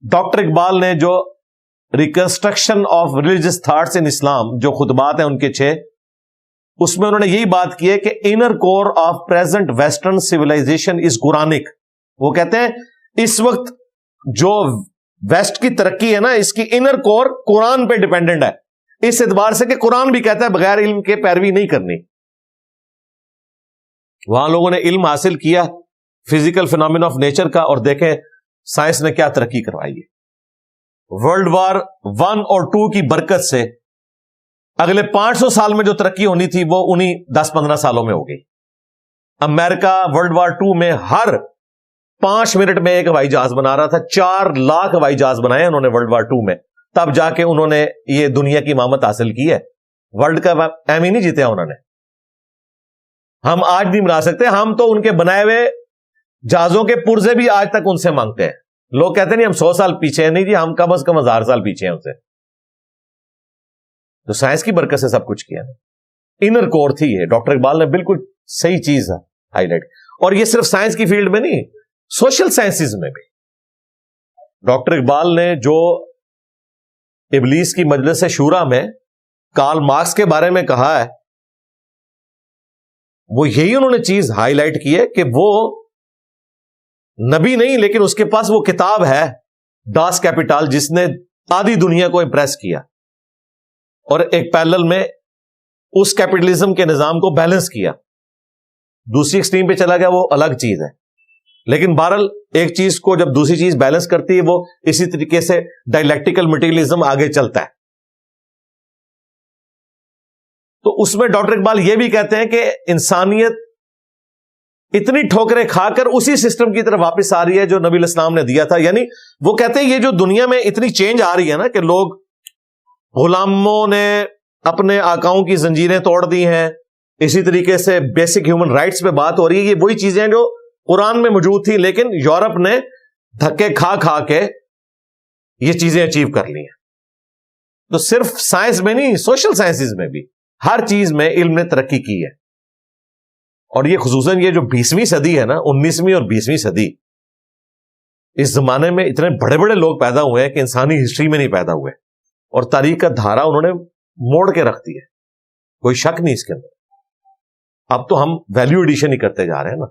Doctor Iqbal نے جو reconstruction of religious thoughts in Islam جو خطبات ہیں ان کے 6، اس میں انہوں نے یہی بات کی ہے کہ inner core of present western civilization is Quranic. وہ کہتے ہیں اس وقت جو ویسٹ کی ترقی ہے نا، اس کی انر کور قرآن پہ ڈیپینڈنٹ ہے، اس اعتبار سے کہ قرآن بھی کہتا ہے بغیر علم کے پیروی نہیں کرنی. وہاں لوگوں نے علم حاصل کیا فزیکل فینومینا آف نیچر کا، اور دیکھیں سائنس نے کیا ترقی کروائی ہے. ورلڈ وار 1 اور 2 کی برکت سے اگلے 500 سال میں جو ترقی ہونی تھی وہ انہی 10-15 سالوں میں ہو گئی. امریکہ ورلڈ وار 2 میں ہر 5 منٹ میں ایک ہوائی جہاز بنا رہا تھا. 4 لاکھ ہوائی جہاز بنائے انہوں نے ورلڈ وار 2 میں، تب جا کے انہوں نے یہ دنیا کی امامت حاصل کی ہے. ورلڈ کا ایمی نہیں جیتے انہوں نے. ہم آج نہیں بنا سکتے، ہم تو ان کے بنائے ہوئے جہازوں کے پرزے بھی آج تک ان سے مانگتے ہیں. لوگ کہتے ہیں نہیں ہم 100 سال پیچھے ہیں، نہیں جی ہم کم از کم 1000 سال پیچھے ہیں ان سے. تو سائنس کی برکت سے سب کچھ کیا نا. انر کور تھی یہ. ڈاکٹر اقبال نے بالکل صحیح چیز ہائی لائٹ، اور یہ صرف سائنس کی فیلڈ میں نہیں، سوشل سائنسز میں بھی. ڈاکٹر اقبال نے جو ابلیس کی مجلس شورا میں کارل مارکس کے بارے میں کہا ہے، وہ یہی انہوں نے چیز ہائی لائٹ کی ہے کہ وہ نبی نہیں، لیکن اس کے پاس وہ کتاب ہے ڈاس کیپیٹال جس نے آدھی دنیا کو امپریس کیا، اور ایک پیرلل میں اس کیپٹلزم کے نظام کو بیلنس کیا. دوسری ایکسٹریم پہ چلا گیا، وہ الگ چیز ہے. لیکن بہرحال ایک چیز کو جب دوسری چیز بیلنس کرتی ہے، وہ اسی طریقے سے ڈائلیکٹیکل مٹیریلزم آگے چلتا ہے. تو اس میں ڈاکٹر اقبال یہ بھی کہتے ہیں کہ انسانیت اتنی ٹھوکریں کھا کر اسی سسٹم کی طرف واپس آ رہی ہے جو نبی الاسلام نے دیا تھا. یعنی وہ کہتے ہیں یہ جو دنیا میں اتنی چینج آ رہی ہے نا، کہ لوگ غلاموں نے اپنے آقاؤں کی زنجیریں توڑ دی ہیں، اسی طریقے سے بیسک ہیومن رائٹس پہ بات ہو رہی ہے. یہ وہی چیزیں جو قرآن میں موجود تھی، لیکن یورپ نے دھکے کھا کھا کے یہ چیزیں اچیو کر لی ہیں. تو صرف سائنس میں نہیں، سوشل سائنسز میں بھی ہر چیز میں علم نے ترقی کی ہے. اور یہ خصوصاً یہ جو 20ویں صدی ہے نا، 19ویں اور 20ویں صدی، اس زمانے میں اتنے بڑے بڑے لوگ پیدا ہوئے ہیں کہ انسانی ہسٹری میں نہیں پیدا ہوئے، اور تاریخ کا دھارا انہوں نے موڑ کے رکھ دی ہے. کوئی شک نہیں اس کے اندر. اب تو ہم ویلیو ایڈیشن ہی کرتے جا رہے ہیں نا.